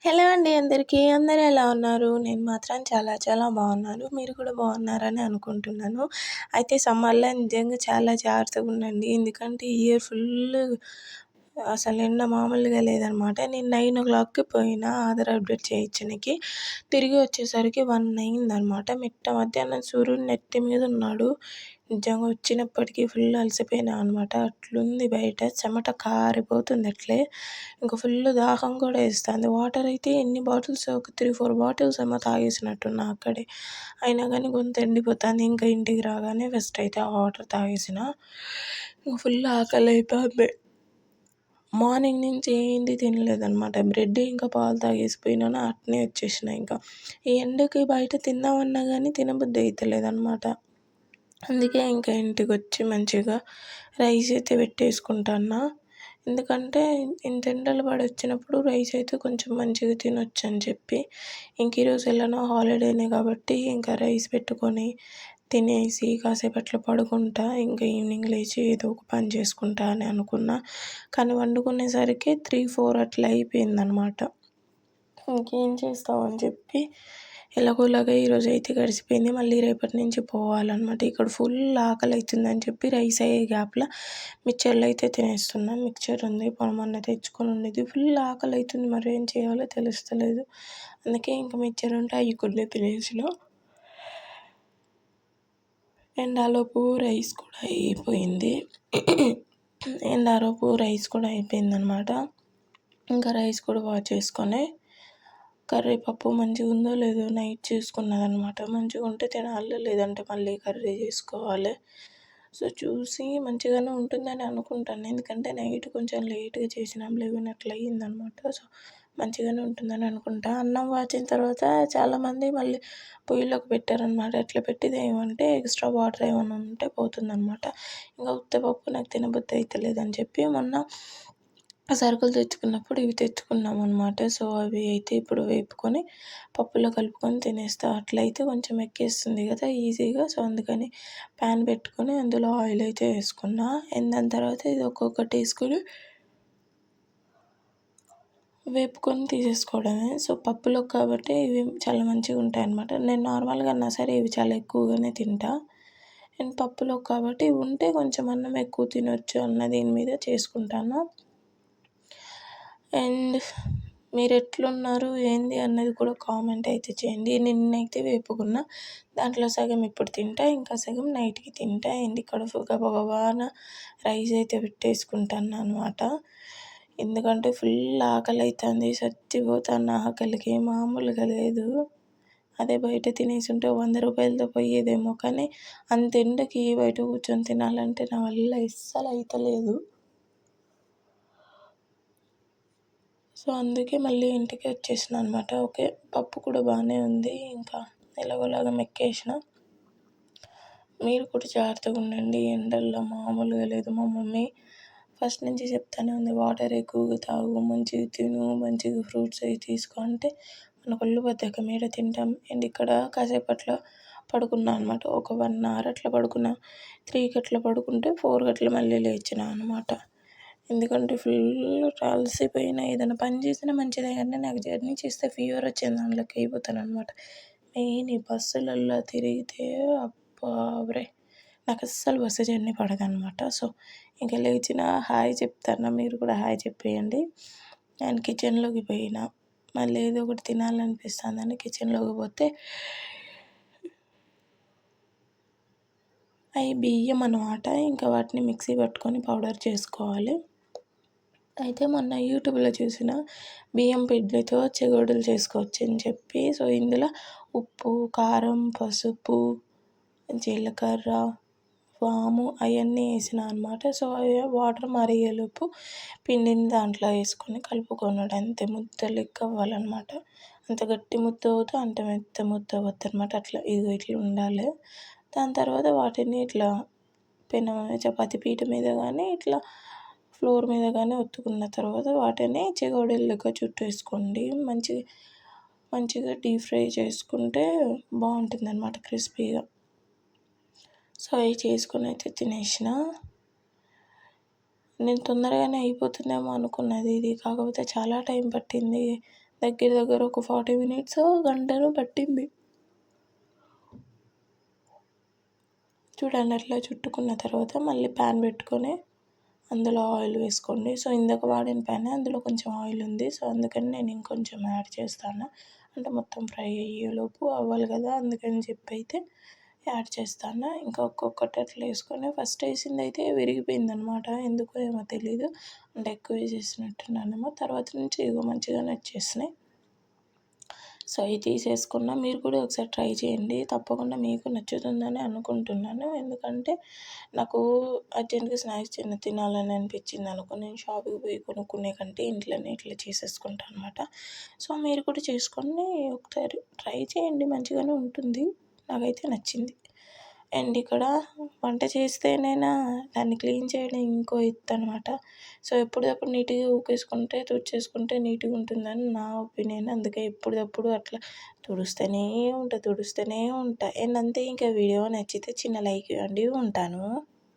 Hello అండి అందరికీ. అందరూ ఎలా ఉన్నారు? నేను మాత్రం చాలా చాలా బాగున్నాను. మీరు కూడా బాగున్నారని అనుకుంటున్నాను. అయితే సమ్మర్‌లో నిజంగా చాలా జాగ్రత్తగా ఉండండి. ఎందుకంటే ఈ ఇయర్ ఫుల్లు అసలు ఎండ మామూలుగా లేదనమాట. నేను 9:00కి పోయినా ఆధార్ అప్డేట్ చేయించనీకి. తిరిగి వచ్చేసరికి 1 అయిందనమాట. మిట్ట మధ్యాహ్నం సూర్యుడు నెత్తి మీద ఉన్నాడు. నిజంగా వచ్చినప్పటికీ ఫుల్ అలసిపోయినా అనమాట. అట్లుంది బయట చెమట కారిపోతుంది అట్లే. ఇంకా ఫుల్ దాహం కూడా వేస్తుంది. వాటర్ అయితే ఎన్ని బాటిల్స్ ఒక 3, 4 బాటిల్స్ ఏమో తాగేసినట్టున్నా అక్కడే. అయినా కానీ గొంతు ఎండిపోతుంది. ఇంకా ఇంటికి రాగానే ఫస్ట్ అయితే ఆ వాటర్ తాగేసిన. ఇంకా ఫుల్ ఆకలి అవుతుంది. మార్నింగ్ నుంచి ఏంది తినలేదనమాట. బ్రెడ్ ఇంకా పాలు తాగేసిపోయినాను. అట్నే వచ్చేసిన. ఇంకా ఈ ఎండకి బయట తిందామన్నా కానీ తినబుద్ధి అవుతలేదనమాట. అందుకే ఇంకా ఇంటికి వచ్చి మంచిగా రైస్ అయితే పెట్టేసుకుంటాను. ఎందుకంటే ఇంత ఎండలు పడి వచ్చినప్పుడు రైస్ అయితే కొంచెం మంచిగా తినొచ్చు అని చెప్పి ఇంక ఈరోజు ఎలానో హాలిడేనే కాబట్టి ఇంకా రైస్ పెట్టుకొని తినేసి కాసేపు అట్లా పడుకుంటా. ఇంకా ఈవినింగ్ లేచి ఏదో ఒక పని చేసుకుంటా అని అనుకున్నా. కానీ వండుకునేసరికి 3, 4 అట్లా అయిపోయిందనమాట. ఇంకేం చేస్తామని చెప్పి ఎలాగోలాగా ఈరోజు అయితే గడిచిపోయింది. మళ్ళీ రేపటి నుంచి పోవాలన్నమాట. ఇక్కడ ఫుల్ ఆకలి అవుతుందని చెప్పి రైస్ అయ్యే గ్యాప్లో మిక్చర్లు అయితే తినేస్తున్నా. మిక్చర్ ఉంది మొన్న తెచ్చుకొని ఉండేది. ఫుల్ ఆకలి అవుతుంది, మరి ఏం చేయాలో తెలుస్తలేదు. అందుకే ఇంకా మిక్చర్ ఉంటే అవి కొన్ని తినేసిన. ఎండాలోపు రైస్ కూడా అయిపోయింది. అయిపోయిందనమాట. ఇంకా రైస్ కూడా వాష్ చేసుకొని కర్రీపప్పు మంచిగా ఉందో లేదో నైట్ చూసుకున్నదనమాట. మంచిగా ఉంటే తినాలి, లేదంటే మళ్ళీ కర్రీ చేసుకోవాలి. సో చూసి మంచిగానే ఉంటుందని అనుకుంటాను. ఎందుకంటే నైట్ కొంచెం లేట్గా చేసినాం, 11 అట్లా అయ్యిందనమాట. సో మంచిగానే ఉంటుందని అనుకుంటా. అన్నం వాచిన తర్వాత చాలామంది మళ్ళీ పొయ్యిలోకి పెట్టారనమాట. అట్లా పెట్టింది ఏమంటే ఎక్స్ట్రా వాటర్ ఏమైనా ఉంటే పోతుందనమాట. ఇంకా ఉత్తపప్పు నాకు తినబుద్ధి అవుతలేదని చెప్పి మొన్న సరుకులు తెచ్చుకున్నప్పుడు ఇవి తెచ్చుకున్నాం అనమాట. సో అవి అయితే ఇప్పుడు వేపుకొని పప్పులో కలుపుకొని తినేస్తా. అట్లయితే కొంచెం ఎక్కేస్తుంది కదా ఈజీగా. సో అందుకని ప్యాన్ పెట్టుకొని అందులో ఆయిల్ అయితే వేసుకున్నా. దాని తర్వాత ఇది ఒక్కొక్కటి వేసుకొని వేపుకొని తీసేసుకోవడమే. సో పప్పులో కాబట్టి ఇవి చాలా మంచిగా ఉంటాయి అన్నమాట. నేను నార్మల్గా అన్నా సరే ఇవి చాలా ఎక్కువగానే తింటా. అండ్ పప్పులో కాబట్టి ఇవి ఉంటే కొంచెం అన్నం ఎక్కువ తినొచ్చు అన్న దీని మీద చేసుకుంటాను. అండ్ మీరు ఎట్లున్నారు ఏంది అన్నది కూడా కామెంట్ అయితే చేయండి. నిన్నైతే వేపుకున్న దాంట్లో సగం ఇప్పుడు తింటా, ఇంకా సగం నైట్కి తింటా. అండ్ ఇక్కడ గబగబాన రైస్ అయితే పెట్టేసుకుంటాను అనమాట. ఎందుకంటే ఫుల్ ఆకలి అవుతుంది, చచ్చిపోతాను ఆకలికి, మామూలుగా లేదు. అదే బయట తినేసి ఉంటే 100 రూపాయలతో పోయేదేమో, కానీ అంత ఎండకి బయట కూర్చొని తినాలంటే నా వల్ల అస్సలు అవుతలేదు. సో అందుకే మళ్ళీ ఇంటికి వచ్చేసిన అనమాట. ఓకే పప్పు కూడా బాగానే ఉంది, ఇంకా ఎలాగోలాగా మెక్కేసిన. మీరు కూడా జాగ్రత్తగా ఉండండి, ఎండల్లో మామూలుగా లేదు. మా మమ్మీ ఫస్ట్ నుంచి చెప్తానే ఉంది, వాటర్ ఎక్కువగా తాగు, మంచిగా తిను, మంచిగా ఫ్రూట్స్ అవి తీసుకో అంటే మనకు ఒళ్ళు బద్ధకం ఏడ తింటాం. అండ్ ఇక్కడ కాసేపు అట్లా పడుకున్నా అనమాట. ఒక 1 అవర్ అట్లా పడుకున్నా. 3కి అట్లా పడుకుంటే 4కి అట్లా మళ్ళీ లేచిన అనమాట. ఎందుకంటే ఫుల్ అలసిపోయినా. ఏదైనా పని చేసినా మంచిదే కానీ నాకు జర్నీ చేస్తే ఫీవర్ వచ్చే దాంట్లోకి అయిపోతాను అనమాట. మెయిన్ ఈ బస్సులల్లో తిరిగితే అబ్బా నాకు అస్సలు బస్సు జర్నీ పడదనమాట. సో ఇంకా లేచిన హాయ్ చెప్తాను, మీరు కూడా హాయ్ చెప్పేయండి. నేను కిచెన్లోకి పోయినా, మళ్ళీ ఏదో ఒకటి తినాలనిపిస్తుందని కిచెన్లోకి పోతే అవి బియ్యం అనమాట. ఇంకా వాటిని మిక్సీ పట్టుకొని పౌడర్ చేసుకోవాలి. అయితే మొన్న యూట్యూబ్లో చూసిన బియ్యం పిండితో చెగోడీలు చేసుకోవచ్చు అని చెప్పి, సో ఇందులో ఉప్పు, కారం, పసుపు, జీలకర్ర, వాము అవన్నీ వేసిన అనమాట. సో అవి వాటర్ మరిగేలోపు పిండిని దాంట్లో వేసుకొని కలుపుకొనడం. అంతే, ముద్ద లెక్క అవ్వాలన్నమాట. అంత గట్టి ముద్ద అవుతుంది, అంత మెత్త ముద్ద అవుతుంది అనమాట. అట్లా ఇట్లా ఉండాలి. దాని తర్వాత వాటిని ఇట్లా చపాతీ పీట మీద కానీ ఇట్లా ఫ్లోర్ మీద కానీ ఒత్తుకున్న తర్వాత వాటిని చెగోడీలు లెక్క చుట్టేసుకోండి. మంచిగా డీప్ ఫ్రై చేసుకుంటే బాగుంటుంది అనమాట, క్రిస్పీగా. సో అవి చేసుకొని అయితే తినేసిన. నేను తొందరగానే అయిపోతుందేమో అనుకున్నది ఇది, కాకపోతే చాలా టైం పట్టింది. దగ్గర దగ్గర ఒక 40 మినిట్స్ గంటనో పట్టింది. చూడండి అట్లా చుట్టుకున్న తర్వాత మళ్ళీ ప్యాన్ పెట్టుకొని అందులో ఆయిల్ వేసుకోండి. సో ఇందాక వాడిన ప్యానే అందులో కొంచెం ఆయిల్ ఉంది. సో అందుకని నేను ఇంకొంచెం యాడ్ చేస్తాను. అంటే మొత్తం ఫ్రై అయ్యేలోపు అవ్వాలి కదా, అందుకని చెప్పి అయితే యాడ్ చేస్తాను. ఇంకా ఒక్కొక్కటి అట్లా వేసుకొని ఫస్ట్ వేసిందైతే విరిగిపోయిందనమాట. ఎందుకో ఏమో తెలీదు, అంటే ఎక్కువ వేసేసినట్టున్నానేమో. తర్వాత నుంచి ఇగో మంచిగానే వచ్చేసినాయి. సో అవి తీసేసుకున్న. మీరు కూడా ఒకసారి ట్రై చేయండి, తప్పకుండా మీకు నచ్చుతుందని అనుకుంటున్నాను. ఎందుకంటే నాకు అర్జెంట్గా స్నాక్స్ తినాలని అనిపించింది అనుకో, నేను షాప్కి పోయి కొనుక్కునే కంటే ఇంట్లోనే ఇట్లా చేసేసుకుంటాను అనమాట. సో మీరు కూడా చేసుకొని ఒకసారి ట్రై చేయండి, మంచిగానే ఉంటుంది. నాకైతే నచ్చింది. అండ్ ఇక్కడ వంట చేస్తేనైనా దాన్ని క్లీన్ చేయడం ఇంకో ఎత్తు అనమాట. సో ఎప్పటికప్పుడు నీట్గా ఊకేసుకుంటే తుడిచేసుకుంటే నీట్గా ఉంటుందని నా ఒపీనియన్. అందుకే ఎప్పటికప్పుడు అట్లా తుడుస్తూనే ఉంటా. అండ్ అంతే. ఇంకా వీడియో నచ్చితే చిన్న లైక్ ఇవ్వండి. ఉంటాను.